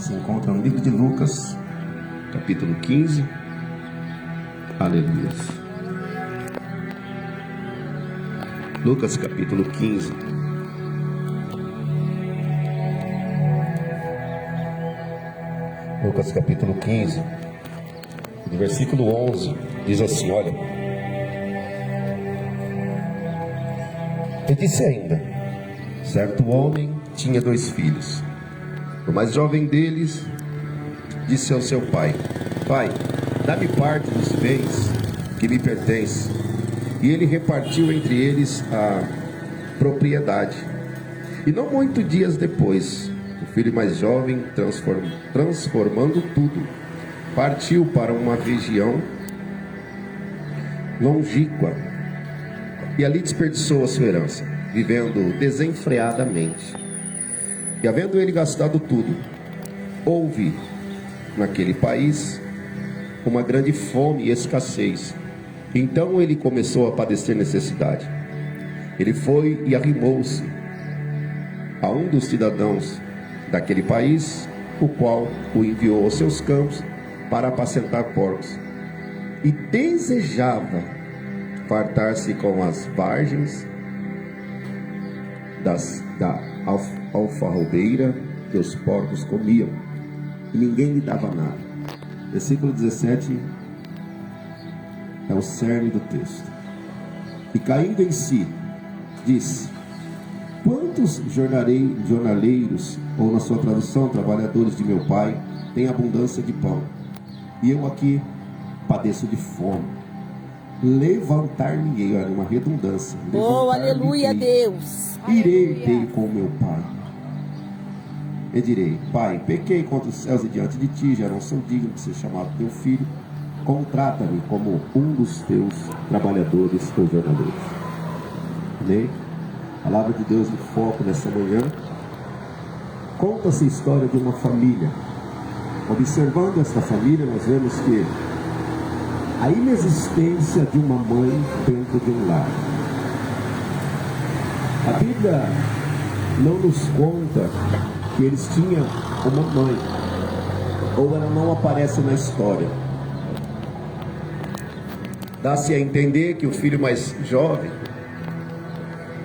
se encontra no livro de Lucas, capítulo 15. Aleluia. Lucas, capítulo 15. Lucas, capítulo 15, no versículo 11, diz assim, olha. Ele disse ainda: certo homem tinha 2 filhos. O mais jovem deles disse ao seu pai: pai, dá-me parte dos bens que me pertence. E ele repartiu entre eles a propriedade. E não muito dias depois, o filho mais jovem, transformando tudo, partiu para uma região longínqua e ali desperdiçou a sua herança, vivendo desenfreadamente. E havendo ele gastado tudo, houve naquele país uma grande fome e escassez. Então ele começou a padecer necessidade. Ele foi e arrimou-se a um dos cidadãos daquele país, o qual o enviou aos seus campos para apacentar porcos, e desejava fartar-se com as vargens da alfarrobeira que os porcos comiam, e ninguém lhe dava nada. Versículo 17 é o cerne do texto. E caindo em si, disse: quantos jornaleiros, ou na sua tradução, trabalhadores de meu pai, têm abundância de pão, e eu aqui padeço de fome. Levantar-me-ei, olha, uma redundância. Oh, aleluia, Deus. Irei ter com meu pai e direi: pai, pequei contra os céus e diante de ti, já não sou digno de ser chamado teu filho. Contrata-me como um dos teus trabalhadores ou jornaleiros. Amém? Palavra de Deus em foco nessa manhã. Conta-se a história de uma família. Observando esta família, nós vemos que a inexistência de uma mãe dentro de um lar. A Bíblia não nos conta que eles tinham uma mãe, ou ela não aparece na história. Dá-se a entender que o filho mais jovem,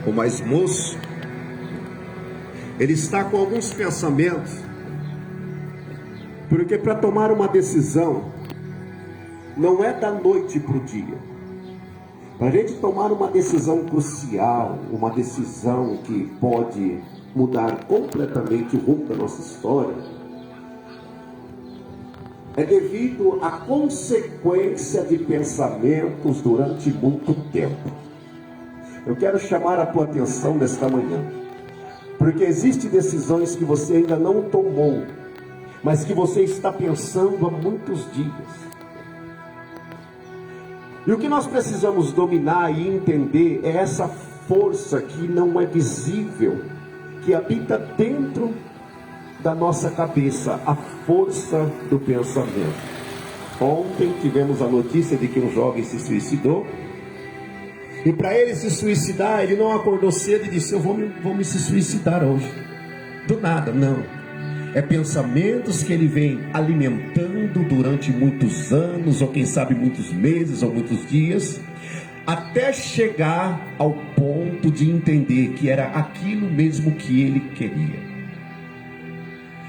o mais moço, ele está com alguns pensamentos, porque para tomar uma decisão não é da noite para o dia. Para a gente tomar uma decisão crucial, uma decisão que pode mudar completamente o rumo da nossa história, é devido à consequência de pensamentos durante muito tempo. Eu quero chamar a tua atenção nesta manhã, porque existem decisões que você ainda não tomou, mas que você está pensando há muitos dias. E o que nós precisamos dominar e entender é essa força que não é visível, que habita dentro da nossa cabeça, a força do pensamento. Ontem tivemos a notícia de que um jovem se suicidou, e para ele se suicidar, ele não acordou cedo e disse: eu vou me se suicidar hoje, do nada, não. É pensamentos que ele vem alimentando durante muitos anos, ou quem sabe muitos meses, ou muitos dias, até chegar ao ponto de entender que era aquilo mesmo que ele queria.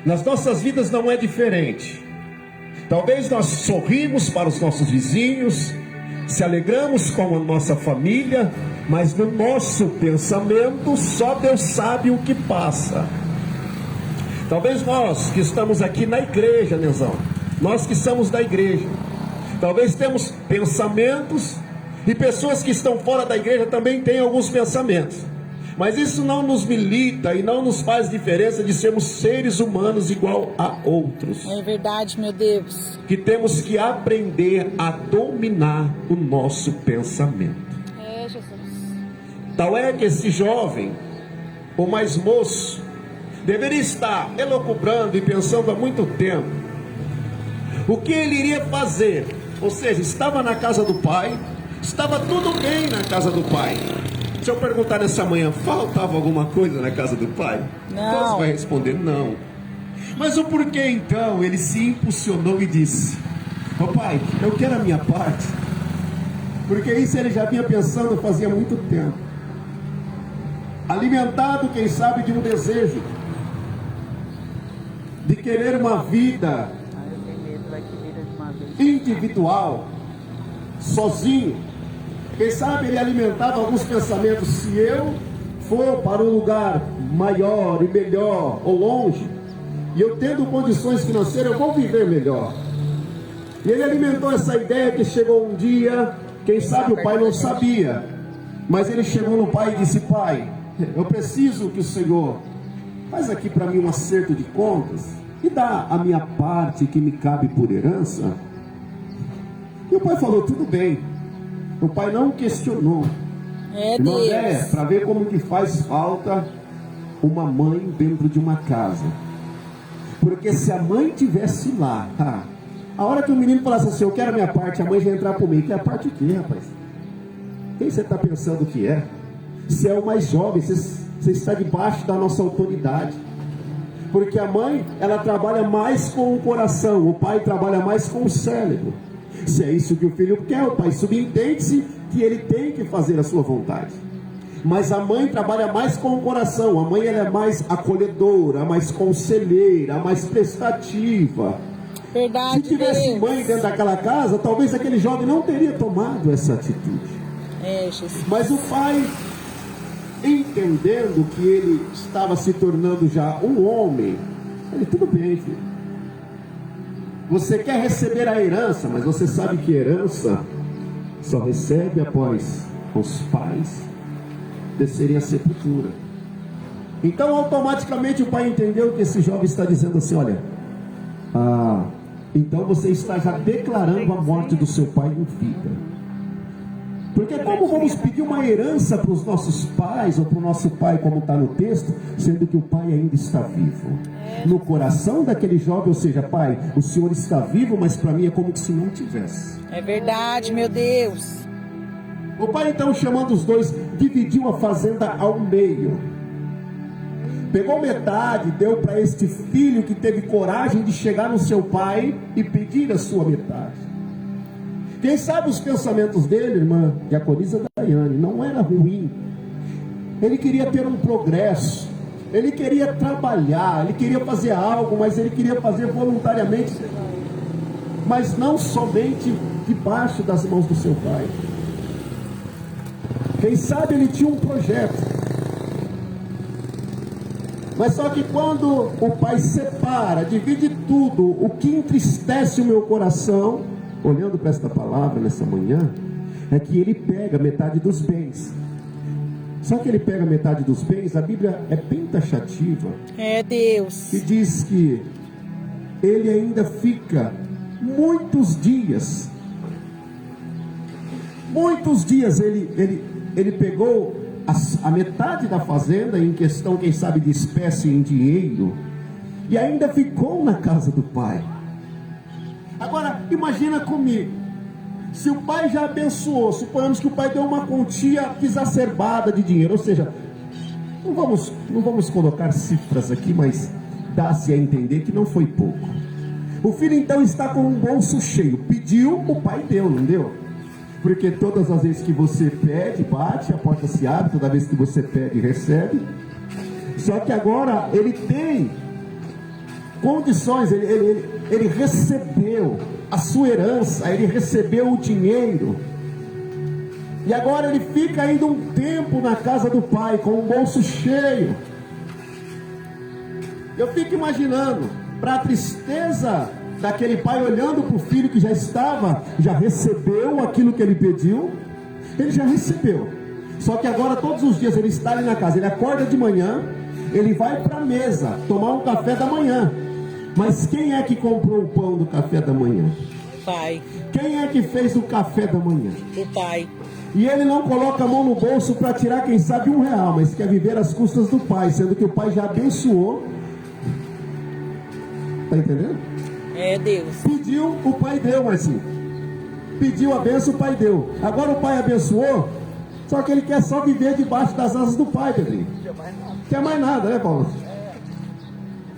Nas nossas vidas não é diferente. Talvez nós sorrimos para os nossos vizinhos, se alegramos com a nossa família, mas no nosso pensamento só Deus sabe o que passa. Talvez nós que estamos aqui na igreja, Nenzão, nós que somos da igreja, talvez temos pensamentos, e pessoas que estão fora da igreja também têm alguns pensamentos. Mas isso não nos milita e não nos faz diferença de sermos seres humanos igual a outros. É verdade, meu Deus. Que temos que aprender a dominar o nosso pensamento. É, Jesus. Tal é que esse jovem, o mais moço, deveria estar elucubrando e pensando há muito tempo o que ele iria fazer. Ou seja, estava na casa do pai, estava tudo bem na casa do pai. Se eu perguntar nessa manhã, faltava alguma coisa na casa do pai? Não. Você vai responder não. Mas o porquê então? Ele se impulsionou e disse: ô pai, eu quero a minha parte. Porque isso ele já vinha pensando fazia muito tempo. Alimentado, quem sabe, de um desejo de querer uma vida individual, sozinho. Quem sabe ele alimentava alguns pensamentos: se eu for para um lugar maior e melhor ou longe, e eu tendo condições financeiras, eu vou viver melhor. E ele alimentou essa ideia que chegou um dia, quem sabe o pai não sabia, mas ele chegou no pai e disse: pai, eu preciso que o Senhor faz aqui para mim um acerto de contas e dá a minha parte que me cabe por herança. E o pai falou: tudo bem. O pai não questionou. Irmã Andréia, para ver como que faz falta uma mãe dentro de uma casa. Porque se a mãe tivesse lá, a hora que o menino falasse assim: eu quero a minha parte, a mãe já ia entrar por mim. Que é a parte o quê, rapaz? Quem você está pensando que é? Você é o mais jovem, você está debaixo da nossa autoridade. Porque a mãe, ela trabalha mais com o coração, o pai trabalha mais com o cérebro. Se é isso que o filho quer, o pai subentende-se que ele tem que fazer a sua vontade. Mas a mãe trabalha mais com o coração. A mãe, ela é mais acolhedora, mais conselheira, mais prestativa. Verdade. Se tivesse mãe dentro daquela casa, talvez aquele jovem não teria tomado essa atitude. Jesus. Mas o pai, entendendo que ele estava se tornando já um homem, ele: tudo bem, filho. Você quer receber a herança, mas você sabe que herança só recebe após os pais descerem a sepultura. Então automaticamente o pai entendeu que esse jovem está dizendo assim: olha, então você está já declarando a morte do seu pai em vida. Porque como vamos pedir uma herança para os nossos pais, ou para o nosso pai, como está no texto, sendo que o pai ainda está vivo? No coração daquele jovem, ou seja, pai, o senhor está vivo, mas para mim é como se não tivesse. É verdade, meu Deus. O pai então, chamando os dois, dividiu a fazenda ao meio. Pegou metade, deu para este filho que teve coragem de chegar no seu pai e pedir a sua metade. Quem sabe os pensamentos dele, irmã Diaconisa Daiane, não era ruim. Ele queria ter um progresso, ele queria trabalhar, ele queria fazer algo, mas ele queria fazer voluntariamente, mas não somente debaixo das mãos do seu pai. Quem sabe ele tinha um projeto, mas só que quando o pai separa, divide tudo, o que entristece o meu coração, olhando para esta palavra nessa manhã, é que ele pega metade dos bens. Só que ele pega metade dos bens, a Bíblia é bem taxativa. É Deus. E diz que ele ainda fica muitos dias. Muitos dias ele pegou a metade da fazenda, em questão, quem sabe, de espécie em dinheiro, e ainda ficou na casa do pai. Agora, imagina comigo, se o pai já abençoou, suponhamos que o pai deu uma quantia exacerbada de dinheiro, ou seja, não vamos colocar cifras aqui, mas dá-se a entender que não foi pouco. O filho então está com um bolso cheio, pediu, o pai deu, não deu? Porque todas as vezes que você pede, bate, a porta se abre, toda vez que você pede, recebe. Só que agora ele tem condições, ele recebeu a sua herança, ele recebeu o dinheiro, e agora ele fica ainda um tempo na casa do pai, com o bolso cheio. Eu fico imaginando, para a tristeza daquele pai, olhando para o filho que já recebeu aquilo que ele pediu, ele já recebeu, só que agora todos os dias ele está ali na casa, ele acorda de manhã, ele vai para a mesa, tomar um café da manhã. Mas quem é que comprou o pão do café da manhã? Pai. Quem é que fez o café da manhã? O pai. E ele não coloca a mão no bolso para tirar, quem sabe, R$1, mas quer viver às custas do pai, sendo que o pai já abençoou. Está entendendo? É Deus. Pediu, o pai deu, Marcinho. Pediu a bênção, o pai deu. Agora o pai abençoou, só que ele quer só viver debaixo das asas do pai, Pedrinho. Quer mais nada, né, Paulo?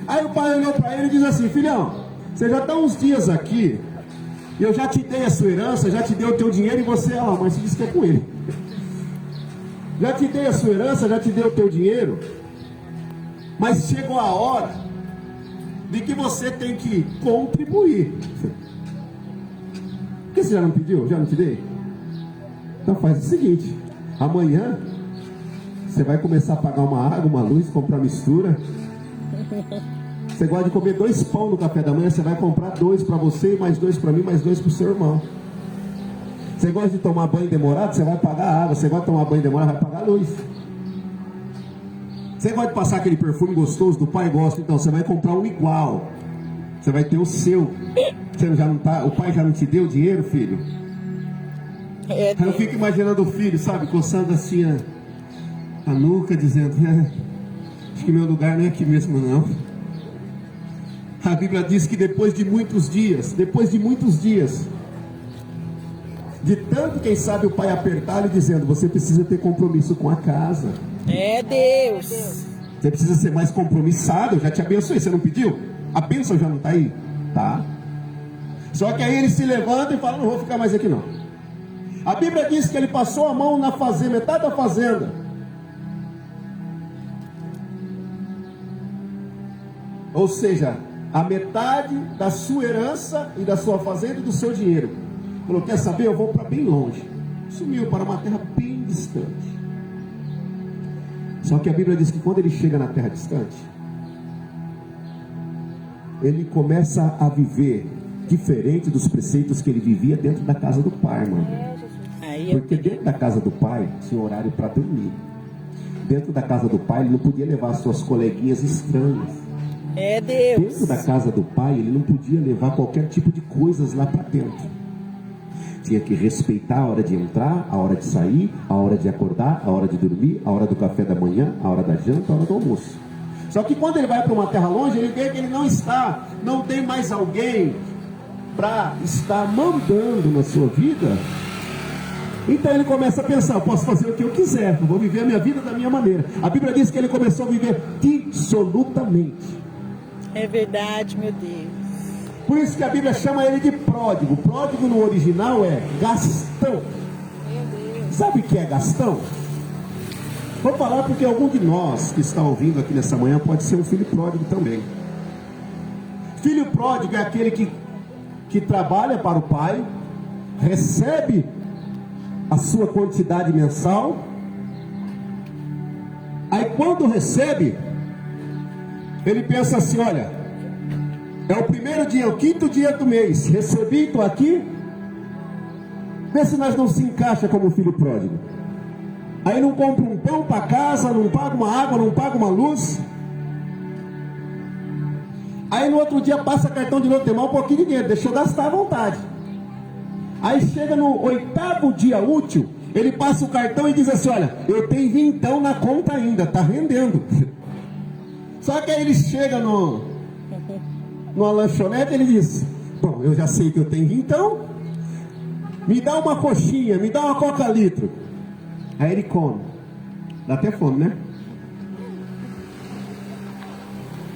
Aí o pai olhou para ele e disse assim: filhão, você já está uns dias aqui, eu já te dei a sua herança, já te dei o teu dinheiro e você, ó, mas você disse que é com ele. Já te dei a sua herança, já te dei o teu dinheiro, mas chegou a hora de que você tem que contribuir. Por que você já não pediu? Já não te dei? Então faz o seguinte: amanhã você vai começar a pagar uma água, uma luz, comprar mistura. Você gosta de comer 2 pão no café da manhã, você vai comprar 2 para você, mais 2 para mim, mais 2 para o seu irmão. Você gosta de tomar banho demorado, você vai pagar a água. Você gosta de tomar banho demorado, vai pagar a luz. Você gosta de passar aquele perfume gostoso do pai? Gosta, então você vai comprar um igual. Você vai ter o seu. Você já não tá, o pai já não te deu dinheiro, filho? Aí eu fico imaginando o filho, sabe, coçando assim a nuca, dizendo: acho que meu lugar não é aqui mesmo não. A Bíblia diz que depois de muitos dias, de tanto, quem sabe, o pai apertar-lhe dizendo: você precisa ter compromisso com a casa. É Deus. Você precisa ser mais compromissado. Eu já te abençoei, você não pediu? A bênção já não está aí? Tá. Só que aí ele se levanta e fala: não vou ficar mais aqui não. A Bíblia diz que ele passou a mão na fazenda, metade da fazenda. Ou seja, a metade da sua herança e da sua fazenda e do seu dinheiro. Falou: quer saber? Eu vou para bem longe. Sumiu para uma terra bem distante. Só que a Bíblia diz que quando ele chega na terra distante, ele começa a viver diferente dos preceitos que ele vivia dentro da casa do pai, irmão. Porque dentro da casa do pai tinha horário para dormir. Dentro da casa do pai ele não podia levar suas coleguinhas estranhas. É Deus. Dentro da casa do pai ele não podia levar qualquer tipo de coisas lá para dentro. Tinha que respeitar a hora de entrar, a hora de sair, a hora de acordar, a hora de dormir, a hora do café da manhã, a hora da janta, a hora do almoço. Só que quando ele vai para uma terra longe, ele vê que ele não tem mais alguém para estar mandando na sua vida. Então ele começa a pensar: eu posso fazer o que eu quiser, eu vou viver a minha vida da minha maneira. A Bíblia diz que ele começou a viver dissolutamente. É verdade, meu Deus. Por isso que a Bíblia chama ele de pródigo. Pródigo no original é gastão. Sabe o que é gastão? Vou falar porque algum de nós que está ouvindo aqui nessa manhã pode ser um filho pródigo também. Filho pródigo é aquele que trabalha para o pai, recebe a sua quantidade mensal, aí quando recebe, ele pensa assim: olha, é o primeiro dia, o 5º dia do mês, recebi, estou aqui, vê se nós não se encaixa como filho pródigo. Aí não compra um pão para casa, não paga uma água, não paga uma luz. Aí no outro dia passa cartão de novo, tem mais um pouquinho de dinheiro, deixou gastar à vontade. Aí chega no 8º dia útil, ele passa o cartão e diz assim: olha, eu tenho vintão na conta ainda, tá rendendo. Só que aí ele chega numa lanchonete e ele diz: bom, eu já sei que eu tenho vintão, me dá uma coxinha, me dá uma coca litro. Aí ele come, dá até fome, né?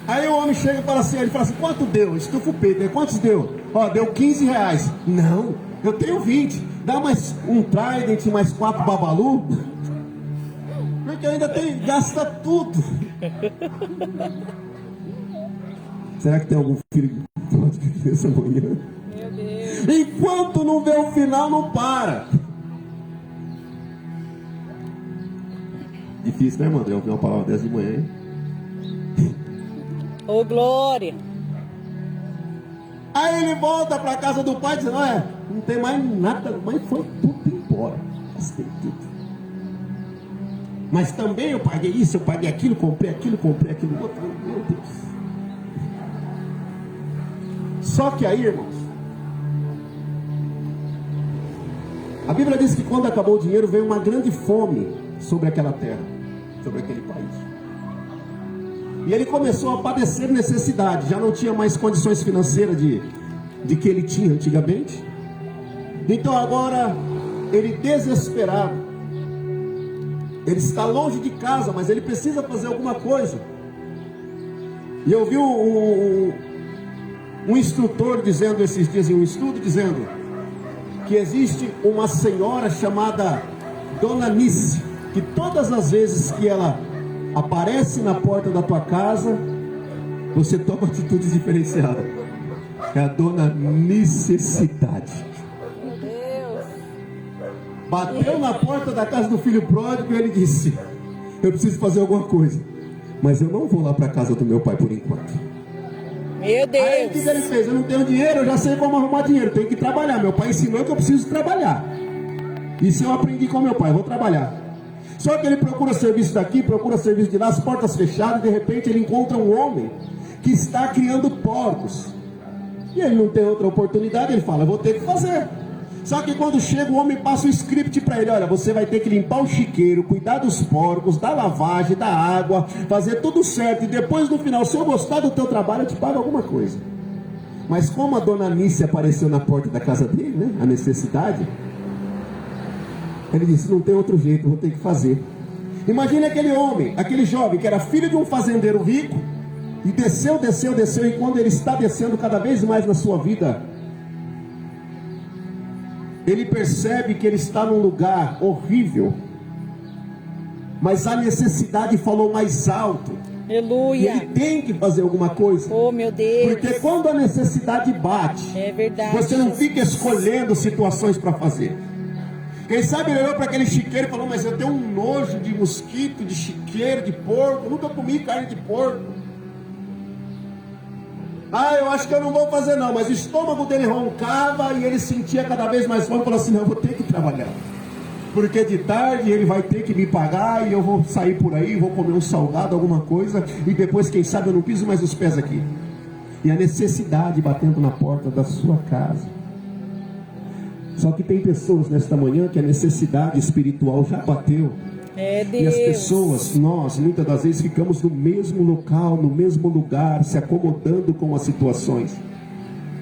Aí o homem chega e fala assim, ele fala assim: quanto deu? Estufa o peito, quantos deu? Ó, deu 15 reais. Não, eu tenho 20. Dá mais um Trident, mais 4 Babalu. Porque ainda gasta tudo. Será que tem algum filho aqui nessa manhã? Meu Deus. Enquanto não vê o final, não para. Difícil, né, irmão? Eu ouvi uma palavra dessa de manhã, hein? Ô, glória. Aí ele volta para a casa do pai dizendo: olha, não tem mais nada, mas foi tudo embora. Gastei tudo. Mas também eu paguei isso, eu paguei aquilo, comprei aquilo outro. Meu Deus. Só que aí, irmãos, a Bíblia diz que quando acabou o dinheiro, veio uma grande fome sobre aquela terra, sobre aquele país. E ele começou a padecer necessidade, já não tinha mais condições financeiras de que ele tinha antigamente. Então agora, ele desesperado, ele está longe de casa, mas ele precisa fazer alguma coisa. E eu vi um instrutor dizendo esses dias, em um estudo, dizendo que existe uma senhora chamada Dona Nice, que todas as vezes que ela aparece na porta da tua casa, você toma atitudes diferenciadas. É a Dona Necessidade. Meu Deus. Bateu na porta da casa do filho pródigo e ele disse: eu preciso fazer alguma coisa, mas eu não vou lá para a casa do meu pai por enquanto. Meu Aí o que Deus. ele fez? Eu não tenho dinheiro, eu já sei como arrumar dinheiro, tenho que trabalhar. Meu pai ensinou que eu preciso trabalhar. Isso eu aprendi com meu pai, vou trabalhar. Só que ele procura serviço daqui, procura serviço de lá, as portas fechadas, e de repente ele encontra um homem que está criando porcos. E ele não tem outra oportunidade, ele fala: eu vou ter que fazer. Só que quando chega, o homem passa o script para ele: olha, você vai ter que limpar o chiqueiro, cuidar dos porcos, da lavagem, da água, fazer tudo certo, e depois no final, se eu gostar do teu trabalho, eu te pago alguma coisa. Mas como a Dona Nice apareceu na porta da casa dele, né, a necessidade, ele disse: não tem outro jeito, eu vou ter que fazer. Imagine aquele homem, aquele jovem que era filho de um fazendeiro rico, e desceu, e quando ele está descendo cada vez mais na sua vida, ele percebe que ele está num lugar horrível, mas a necessidade falou mais alto. E Aleluia. ele tem que fazer alguma coisa. Oh, meu Deus. Porque quando a necessidade bate, É verdade. você não fica escolhendo situações para fazer. Quem sabe ele olhou para aquele chiqueiro e falou: mas eu tenho um nojo de mosquito, de chiqueiro, de porco, eu nunca comi carne de porco. Ah, eu acho que eu não vou fazer não. Mas o estômago dele roncava e ele sentia cada vez mais fome. Falou assim: não, eu vou ter que trabalhar, porque de tarde ele vai ter que me pagar, e eu vou sair por aí, vou comer um salgado, alguma coisa, e depois, quem sabe, eu não piso mais os pés aqui. E a necessidade batendo na porta da sua casa. Só que tem pessoas nesta manhã que a necessidade espiritual já bateu. É Deus. E as pessoas, nós, muitas das vezes ficamos no mesmo local, no mesmo lugar, se acomodando com as situações.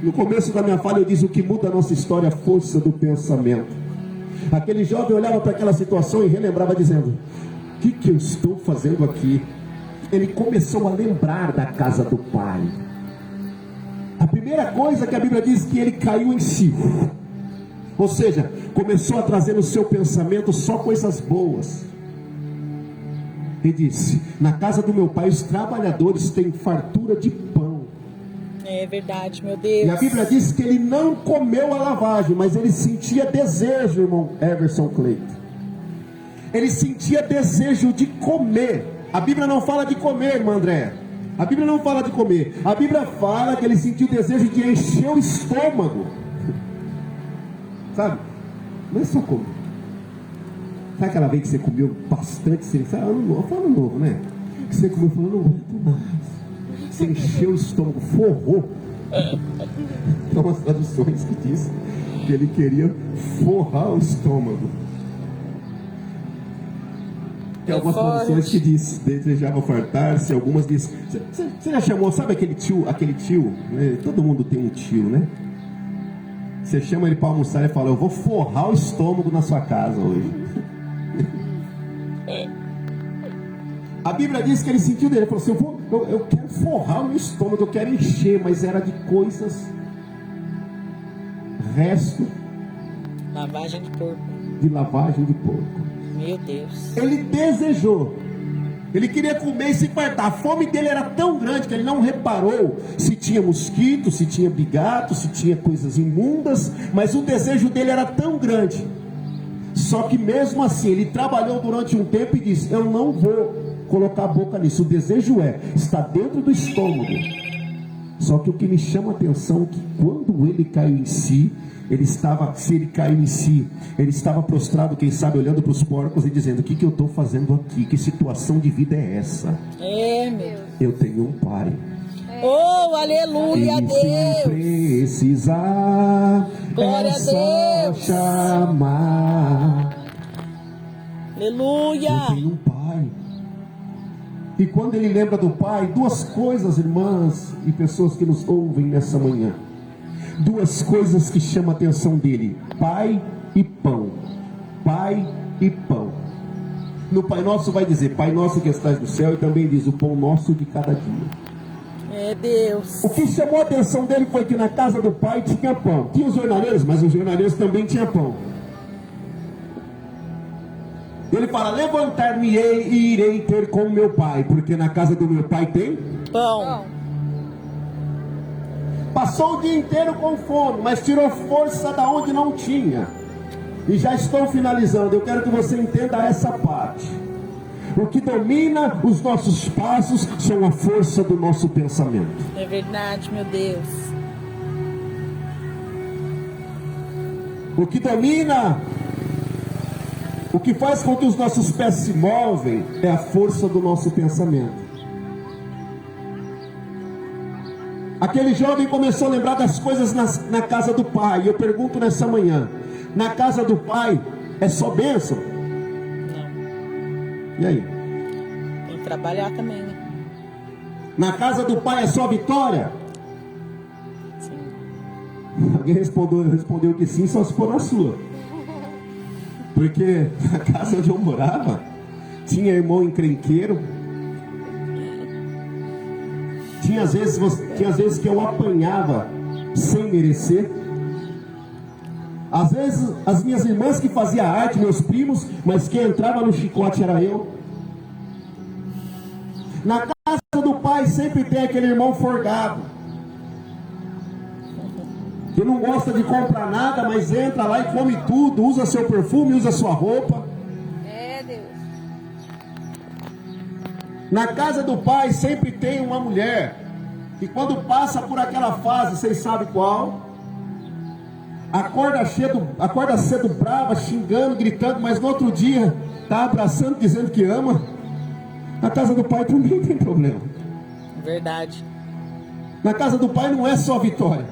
No começo da minha fala eu disse: o que muda a nossa história é a força do pensamento. Aquele jovem olhava para aquela situação e relembrava dizendo: o que eu estou fazendo aqui? Ele começou a lembrar da casa do pai. A primeira coisa que a Bíblia diz que ele caiu em si. Ou seja, começou a trazer no seu pensamento só coisas boas. Ele disse: na casa do meu pai os trabalhadores têm fartura de pão. É verdade, meu Deus. E a Bíblia diz que ele não comeu a lavagem, mas ele sentia desejo, irmão Everson Cleiton. Ele sentia desejo de comer. A Bíblia não fala de comer, irmã André. A Bíblia não fala de comer. A Bíblia fala que ele sentiu desejo de encher o estômago. Sabe? Não é só comer. Sabe aquela vez que você comeu bastante? Você fala: ano novo, né? Que você comeu e falou: não aguento mais. Você encheu o estômago, forrou. Tem umas traduções que diz que ele queria forrar o estômago. Tem algumas traduções que diz desejava fartar-se, algumas diz. Você já chamou, sabe aquele tio, né? Todo mundo tem um tio, né? Você chama ele para almoçar e fala: eu vou forrar o estômago na sua casa hoje. A Bíblia diz que ele sentiu dele, ele falou assim: eu quero forrar o meu estômago, eu quero encher, mas era de coisas, resto Lavagem de porco. de lavagem de porco. Meu Deus. Ele desejou, ele queria comer e se fartar. A fome dele era tão grande que ele não reparou se tinha mosquito, se tinha bigato, se tinha coisas imundas, mas o desejo dele era tão grande. Só que mesmo assim ele trabalhou durante um tempo e disse: eu não vou colocar a boca nisso. O desejo está dentro do estômago. Só que o que me chama a atenção é que quando ele caiu em si, ele estava prostrado, quem sabe, olhando para os porcos e dizendo: o que eu estou fazendo aqui? Que situação de vida é essa? É, meu Deus. Eu tenho um pai. Oh, aleluia, E se Deus. precisar, Glória é a só Deus. chamar. Aleluia. Eu tenho um pai. E quando ele lembra do pai, duas coisas, irmãs e pessoas que nos ouvem nessa manhã, duas coisas que chamam a atenção dele: pai e pão. Pai e pão. No Pai Nosso vai dizer: Pai nosso que estás no céu, e também diz: o pão nosso de cada dia. É Deus. O que chamou a atenção dele foi que na casa do pai tinha pão. Tinha os jornaleiros, mas os jornaleiros também tinham pão. Ele fala: levantar-me-ei e irei ter com meu pai, porque na casa do meu pai tem Pão. Passou o dia inteiro com fome, mas tirou força da onde não tinha. E já estou finalizando. Eu quero que você entenda essa parte. O que domina os nossos passos são a força do nosso pensamento. É verdade, meu Deus. O que domina, o que faz com que os nossos pés se movem é a força do nosso pensamento. Aquele jovem começou a lembrar das coisas na casa do pai. E eu pergunto nessa manhã: na casa do pai é só bênção? Não. E aí? Tem que trabalhar também, né? Na casa do pai é só vitória? Sim. Alguém respondeu que sim, só se for na sua. Porque na casa onde eu morava tinha irmão encrenqueiro. Tinha às vezes que eu apanhava sem merecer. Às vezes as minhas irmãs que faziam arte, meus primos, mas quem entrava no chicote era eu. Na casa do pai sempre tem aquele irmão forgado, que não gosta de comprar nada, mas entra lá e come tudo, usa seu perfume, usa sua roupa. É, Deus. Na casa do pai sempre tem uma mulher que quando passa por aquela fase, vocês sabem qual, acorda cedo brava, xingando, gritando, mas no outro dia está abraçando, dizendo que ama. Na casa do pai também tem problema. Verdade. Na casa do pai não é só vitória.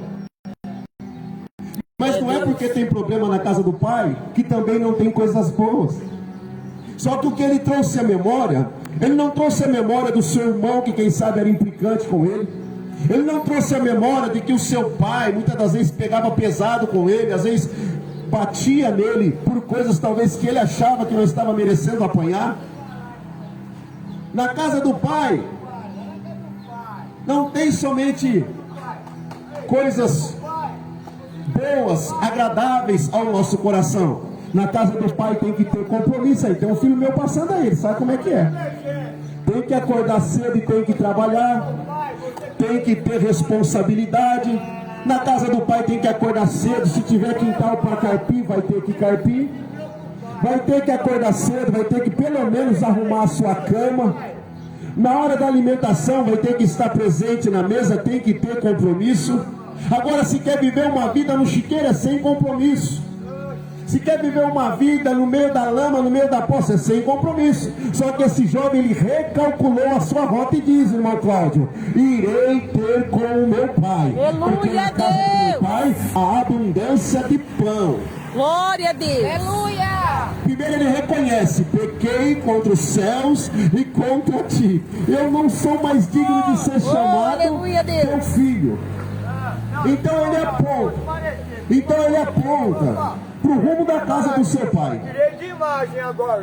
Mas não é porque tem problema na casa do pai que também não tem coisas boas. Só que o que ele trouxe à memória, ele não trouxe a memória do seu irmão, que quem sabe era implicante com ele. Ele não trouxe a memória de que o seu pai muitas das vezes pegava pesado com ele, às vezes batia nele por coisas talvez que ele achava que não estava merecendo apanhar. Na casa do pai não tem somente coisas boas, agradáveis ao nosso coração. Na casa do pai tem que ter compromisso. Aí tem um filho meu passando aí, sabe como é que é? Tem que acordar cedo e tem que trabalhar, tem que ter responsabilidade. Na casa do pai tem que acordar cedo, se tiver quintal para carpir, vai ter que carpir. Vai ter que acordar cedo, vai ter que pelo menos arrumar a sua cama. Na hora da alimentação vai ter que estar presente na mesa, tem que ter compromisso. Agora, se quer viver uma vida no chiqueiro, é sem compromisso. Se quer viver uma vida no meio da lama, no meio da poça, é sem compromisso. Só que esse jovem, ele recalculou a sua rota e diz, irmão Cláudio: irei ter com o meu pai. Aleluia, porque na casa do meu pai há abundância de pão. Glória a Deus. Aleluia. Primeiro ele reconhece: pequei contra os céus e contra ti. Eu não sou mais digno de ser chamado aleluia, Deus. teu filho. Então ele aponta para o rumo da casa do seu pai.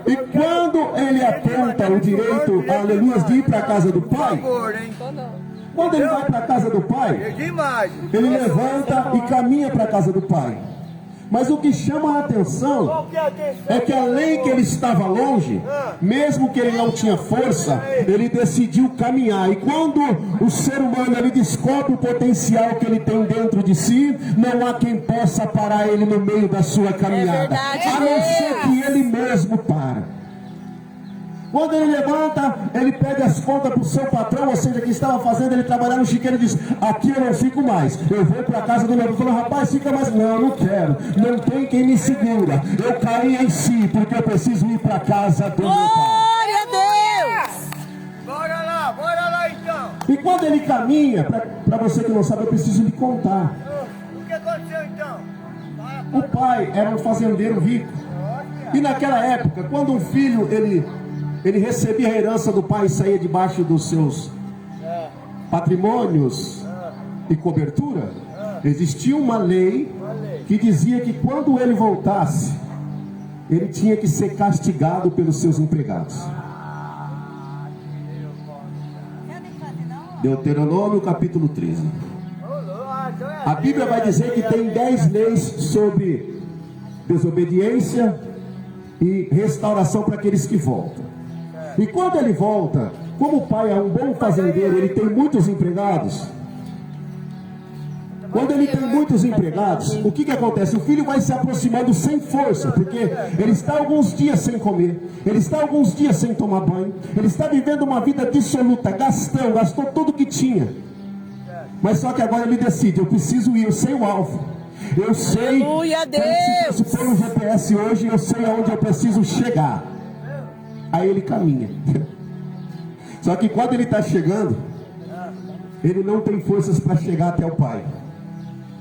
E quando ele aponta o direito, aleluia, de ir para a casa do pai, quando ele vai para a casa do pai, ele levanta e caminha para a casa do pai. Mas o que chama a atenção é que além que ele estava longe, mesmo que ele não tinha força, ele decidiu caminhar. E quando o ser humano ele descobre o potencial que ele tem dentro de si, não há quem possa parar ele no meio da sua caminhada, verdade, a não ser que ele mesmo para. Quando ele levanta, ele pede as contas para o seu patrão, ou seja, que estava fazendo ele trabalhar no chiqueiro, e diz: aqui eu não fico mais, eu vou para a casa do meu patrão. Rapaz, fica mais. Não, não quero, não tem quem me segura, eu caí em si, porque eu preciso ir para a casa do meu pai. Glória a Deus. Bora lá então. E quando ele caminha, para você que não sabe, eu preciso lhe contar. O que aconteceu então? O pai era um fazendeiro rico, e naquela época, quando um filho ele recebia a herança do pai e saía debaixo dos seus patrimônios e cobertura, existia uma lei que dizia que quando ele voltasse, ele tinha que ser castigado pelos seus empregados. Deuteronômio capítulo 13. A Bíblia vai dizer que tem 10 leis sobre desobediência e restauração para aqueles que voltam. E quando ele volta, como o pai é um bom fazendeiro, ele tem muitos empregados. Quando ele tem muitos empregados, o que acontece? O filho vai se aproximando sem força, porque ele está alguns dias sem comer, ele está alguns dias sem tomar banho, ele está vivendo uma vida dissoluta, gastou tudo que tinha. Mas só que agora ele decide, eu preciso ir, eu sei o alvo, eu sei, Aleluia, Deus. se for um GPS hoje, eu sei aonde eu preciso chegar. Aí ele caminha. Só que quando ele está chegando, ele não tem forças para chegar até o pai.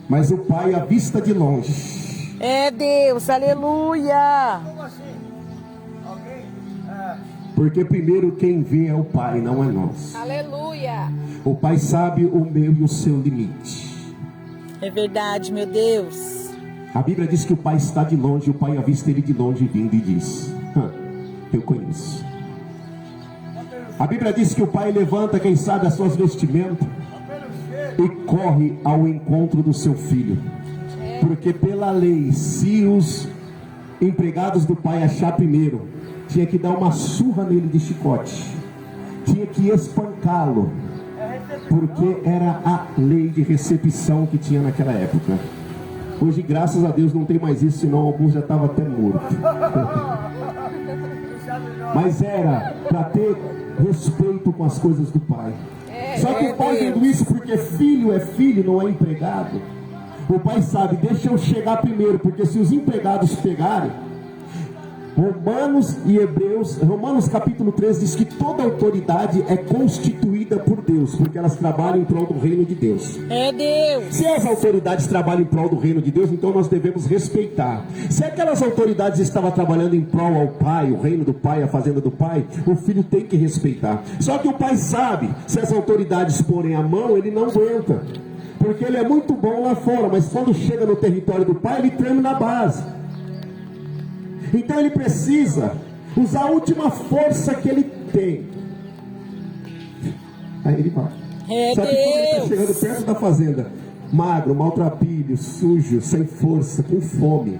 Mas o pai avista de longe. É Deus, aleluia. Como assim? Alguém? Porque primeiro quem vê é o pai, não é nós. Aleluia. O pai sabe o meu e o seu limite. É verdade, meu Deus. A Bíblia diz que o pai está de longe, o pai avista ele de longe vindo e diz: eu conheço. A Bíblia diz que o pai levanta, quem sabe, as suas vestimentas e corre ao encontro do seu filho. Porque pela lei, se os empregados do pai achar primeiro, tinha que dar uma surra nele de chicote, tinha que espancá-lo, porque era a lei de recepção que tinha naquela época. Hoje, graças a Deus, não tem mais isso, senão alguns já estavam até mortos. Mas era para ter respeito com as coisas do pai. Só que o pai vendo isso, porque filho é filho, não é empregado. O pai sabe, deixa eu chegar primeiro, porque se os empregados pegarem, Romanos capítulo 13 diz que toda autoridade é constituída por Deus, porque elas trabalham em prol do reino de Deus. É Deus. Se as autoridades trabalham em prol do reino de Deus, então nós devemos respeitar. Se aquelas autoridades estavam trabalhando em prol ao pai, o reino do pai, a fazenda do pai, o filho tem que respeitar. Só que o pai sabe, se as autoridades porem a mão, ele não aguenta, porque ele é muito bom lá fora, mas quando chega no território do pai, ele treme na base. Então ele precisa usar a última força que ele tem. Aí ele vai. Só que quando ele está chegando perto da fazenda, magro, maltrapilho, sujo, sem força, com fome,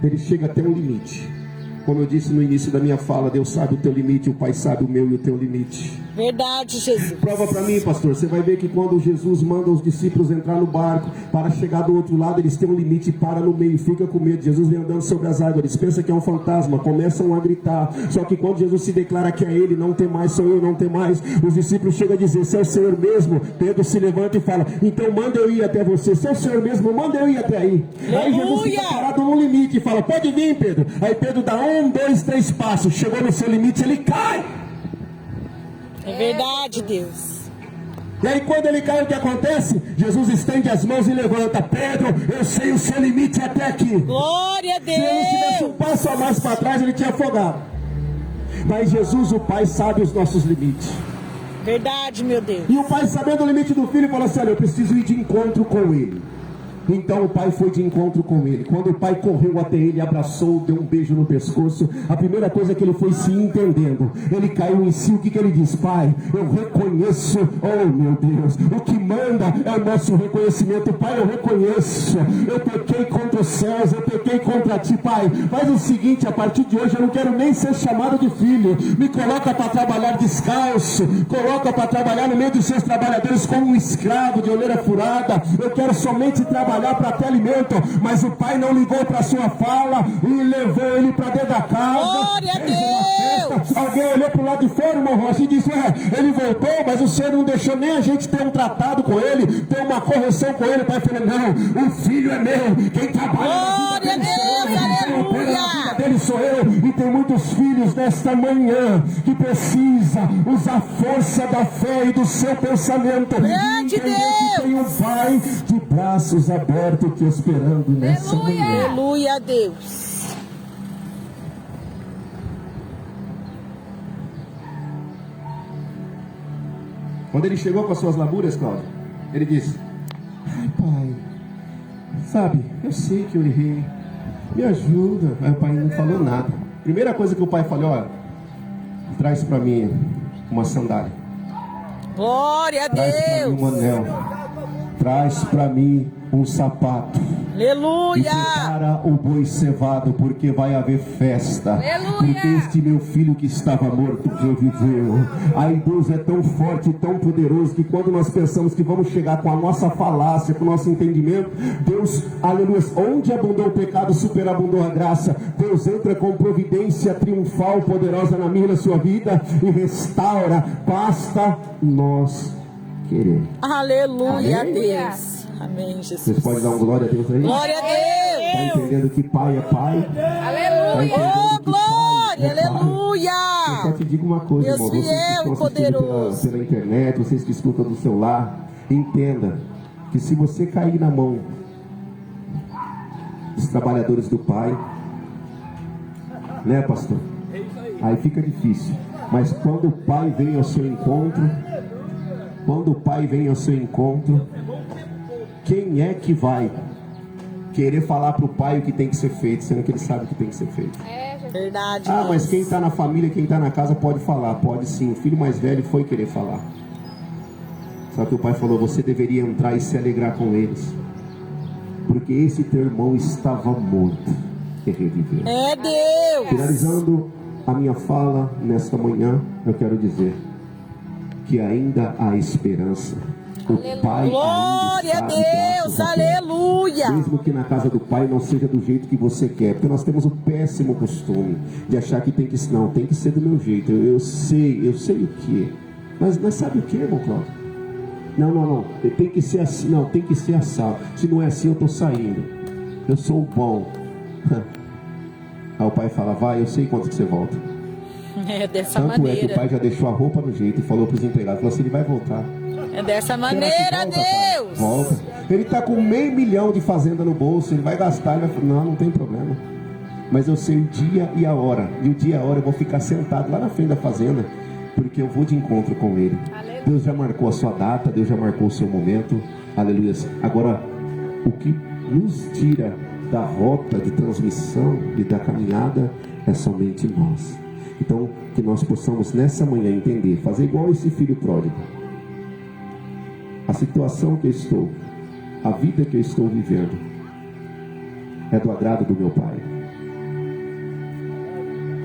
ele chega até um limite. Como eu disse no início da minha fala, Deus sabe o teu limite, o Pai sabe o meu e o teu limite. Verdade, Jesus. Prova para mim, pastor. Você vai ver que quando Jesus manda os discípulos entrar no barco, para chegar do outro lado, eles têm um limite e para no meio, fica com medo. Jesus vem andando sobre as águas, eles pensam que é um fantasma, começam a gritar. Só que quando Jesus se declara que é Ele, não tem mais, sou eu, não tem mais, os discípulos chegam a dizer: se é o Senhor mesmo, Pedro se levanta e fala: então manda eu ir até você. Se é o Senhor mesmo, manda eu ir até aí. Aí Jesus fica parado no limite e fala: pode vir, Pedro. Aí Pedro dá 1, 2, 3 passos, chegou no seu limite, ele cai. É verdade, Deus. E aí quando ele cai, o que acontece? Jesus estende as mãos e levanta: Pedro, eu sei o seu limite até aqui. Glória a Deus. Se ele tivesse um passo a mais para trás, ele tinha afogado. Mas Jesus, o Pai, sabe os nossos limites. Verdade, meu Deus. E o pai, sabendo o limite do filho, falou assim: olha, eu preciso ir de encontro com ele. Então o pai foi de encontro com ele. Quando o pai correu até ele, abraçou, deu um beijo no pescoço, a primeira coisa que ele foi se entendendo, ele caiu em si. O que ele disse? Pai, eu reconheço, oh meu Deus, o que manda é o nosso reconhecimento. Pai, eu reconheço, eu pequei contra os céus, eu pequei contra ti. Pai, faz o seguinte: a partir de hoje eu não quero nem ser chamado de filho, me coloca para trabalhar descalço, coloca para trabalhar no meio dos seus trabalhadores como um escravo de olheira furada. Eu quero somente trabalhar para ter alimento. Mas o pai não ligou para sua fala e levou ele para dentro da casa. Glória a Deus. Alguém olhou para o lado de fora, irmão Rocha, e disse: ele voltou, mas o Senhor não deixou nem a gente ter um tratado com ele, ter uma correção com ele. O pai falou: não, o filho é meu, quem trabalha Glória a Deus, aleluia. dele sou eu. E tem muitos filhos nesta manhã que precisa usar a força da fé e do seu pensamento. Grande Deus. Que tem um pai de braços abertos te esperando nessa manhã. Aleluia a Deus. Quando ele chegou com as suas laburas, Cláudio, ele disse: ai pai, sabe, eu sei que eu errei, me ajuda. Aí o pai não falou nada. Primeira coisa que o pai falou: olha, traz para mim uma sandália. Glória a Traz para mim Deus. um anel. Traz para mim um sapato. E Aleluia. prepara o boi cevado, porque vai haver festa. Aleluia. Porque este meu filho que estava morto reviveu. Aí Deus é tão forte e tão poderoso que quando nós pensamos que vamos chegar com a nossa falácia, com o nosso entendimento, Deus, aleluia, onde abundou o pecado, superabundou a graça. Deus entra com providência triunfal, poderosa na minha e na sua vida e restaura. Basta nós querer. Aleluia a Amém? Deus. Amém, Vocês Jesus. podem dar uma glória a Deus aí? Glória a Está Deus. entendendo que pai é pai? Aleluia. Oh, glória, aleluia. Eu só te digo uma coisa, Deus irmão. Vocês que fiel estão e assistindo poderoso. pela internet, vocês que escutam do celular, entenda que se você cair na mão dos trabalhadores do Pai, né, pastor? Aí fica difícil. Mas quando o Pai vem ao seu encontro, quem é que vai querer falar para o pai o que tem que ser feito, sendo que ele sabe o que tem que ser feito? É, Jesus. Verdade. Ah, mas irmãos. quem está na família, quem está na casa pode falar. Pode sim, o filho mais velho foi querer falar. Só que o pai falou, você deveria entrar e se alegrar com eles, porque esse teu irmão estava morto e reviveu. É Deus. Finalizando a minha fala nesta manhã, eu quero dizer que ainda há esperança. O Pai Glória a ainda está de Deus. braços abertos. Aleluia. Mesmo que na casa do Pai não seja do jeito que você quer, porque nós temos o péssimo costume de achar que tem que ser do meu jeito. Eu sei o que. Mas sabe o que, irmão Cláudio? Não. Tem que ser assim. Não, tem que ser assado. Se não é assim, eu estou saindo. Eu sou o bom. Aí o pai fala, vai, eu sei quanto que você volta. É dessa Tanto é que o maneira. pai já deixou a roupa no jeito e falou para os empregados, falou assim, ele vai voltar. É dessa Será que maneira, volta, pai? Deus. Volta. Ele está com $500 milhões de fazenda no bolso, ele vai gastar, ele vai falar, não tem problema. Mas eu sei o dia e a hora. E o dia e a hora eu vou ficar sentado lá na frente da fazenda, porque eu vou de encontro com ele. Aleluia. Deus já marcou a sua data, Deus já marcou o seu momento. Aleluia. Agora, o que nos tira da rota de transmissão e da caminhada é somente nós. Então, que nós possamos nessa manhã entender, fazer igual esse filho pródigo. A situação que eu estou, a vida que eu estou vivendo, é do agrado do meu Pai?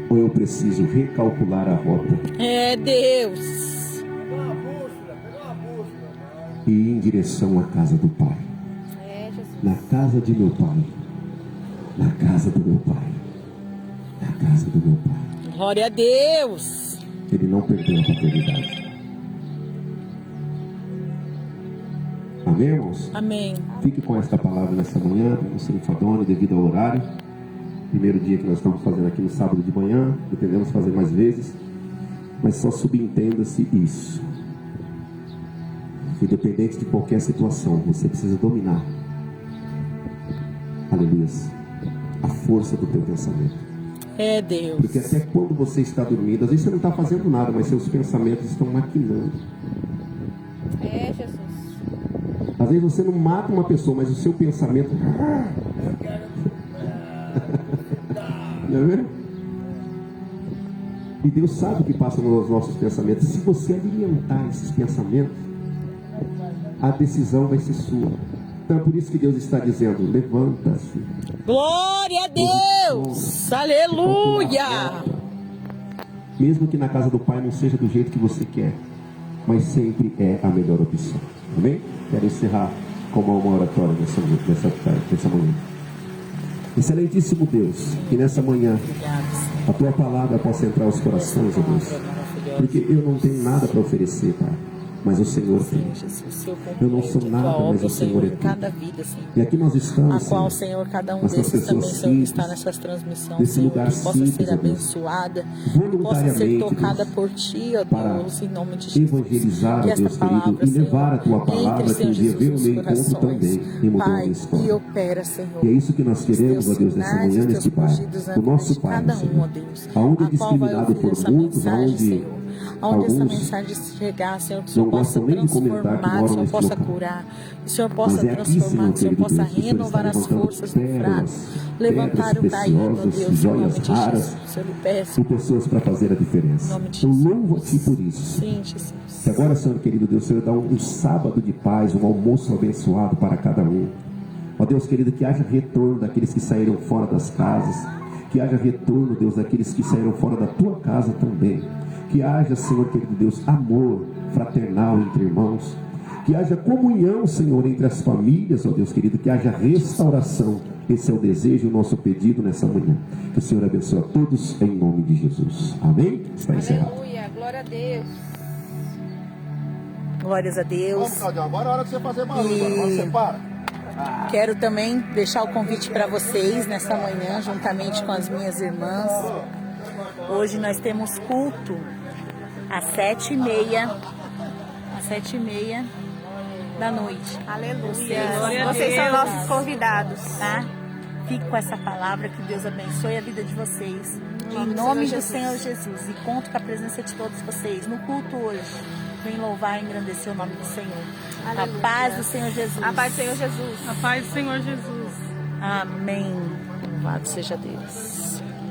Ou eu preciso recalcular a rota É Deus. e ir em direção à casa do Pai? É, Jesus. Na casa de meu Pai. Na casa do meu Pai. Na casa do meu Pai. Glória a Deus. Ele não perdeu a paternidade. Amém, irmãos? Amém. Fique com esta palavra nessa manhã, você enfadone devido ao horário. Primeiro dia que nós estamos fazendo aqui no sábado de manhã, pretendemos fazer mais vezes, mas só subentenda-se isso. Independente de qualquer situação, você precisa dominar, aleluia, a força do teu pensamento. É Deus. Porque até quando você está dormindo, às vezes você não está fazendo nada, mas seus pensamentos estão maquinando. É, Jesus. Às vezes você não mata uma pessoa, mas o seu pensamento... Não é mesmo? E Deus sabe o que passa nos nossos pensamentos. Se você alimentar esses pensamentos, a decisão vai ser sua. Então é por isso que Deus está dizendo, levanta-se. Glória a Deus. Aleluia. Mesmo que na casa do Pai não seja do jeito que você quer, mas sempre é a melhor opção. Amém? Quero encerrar com uma oratória nessa manhã. Excelentíssimo Deus, que nessa manhã a tua palavra possa entrar aos corações, ó Deus, porque eu não tenho nada para oferecer, Pai, mas o Senhor tem. Eu não sou nada, mas o Senhor é tudo. Cada vida, Senhor. E aqui nós estamos, A qual, Senhor, Senhor, cada um mas com as desses também, pessoas Senhor, que está simples, nessas transmissões, desse Senhor, lugar que possa simples, ser ó Deus, abençoada, que possa ser voluntariamente, tocada Deus, por Ti, ó para Deus, em nome de Jesus. evangelizar, Que ó esta Deus querido, palavra, e levar a tua Senhor, palavra entre, que um Senhor dia veio ao Jesus, meu nos encontro corações. também e mudou a minha Pai, história. e opera, Senhor. E é isso que nós queremos, ó Deus, nessa manhã, nesse Pai, do nosso Pai, cada um, ó Senhor. Deus, Aonde é a qual vai discriminado ouvir por essa muitos, mensagem, aonde Senhor. Aonde essa Alguns mensagem chegar, Senhor, que o Senhor não possa gostam nem de comentar que transformar, que o moram Senhor nesse possa local. curar, que o Senhor possa Mas é aqui, transformar, Senhor, que o Senhor querido possa Deus, que o Senhor renovar está as levantando forças do fraco, pérolas, levantar o pedras caído, ó preciosas, Deus, em joias nome de raras, Jesus. Eu lhe peço, e pessoas para fazer a diferença. em nome de Eu Jesus. louvo a Ti por isso. Sim, Jesus. Que agora, Senhor querido Deus, o Senhor dá um sábado de paz, um almoço abençoado para cada um. Ó Deus querido, que haja retorno daqueles que saíram fora das casas, que haja retorno, Deus, daqueles que saíram fora da Tua casa também. Que haja, Senhor querido Deus, amor fraternal entre irmãos. Que haja comunhão, Senhor, entre as famílias, ó Deus querido, que haja restauração. Esse é o desejo, o nosso pedido nessa manhã. Que o Senhor abençoe a todos em nome de Jesus. Amém? Está encerrado. Aleluia. Glória a Deus. Glórias a Deus. Vamos, Claudião, agora é hora de você fazer barulho. Agora você para. Quero também deixar o convite para vocês nessa manhã, juntamente com as minhas irmãs. Hoje nós temos culto às 7h30. Às 7h30 da noite. Aleluia. Vocês são nossos convidados. Tá? Fique com essa palavra, que Deus abençoe a vida de vocês. Em nome do Senhor Jesus. E conto com a presença de todos vocês no culto hoje. Vem louvar e engrandecer o nome do Senhor. Aleluia. A paz do Senhor Jesus. A paz do Senhor Jesus. A paz do Senhor Jesus. Amém. Louvado seja Deus.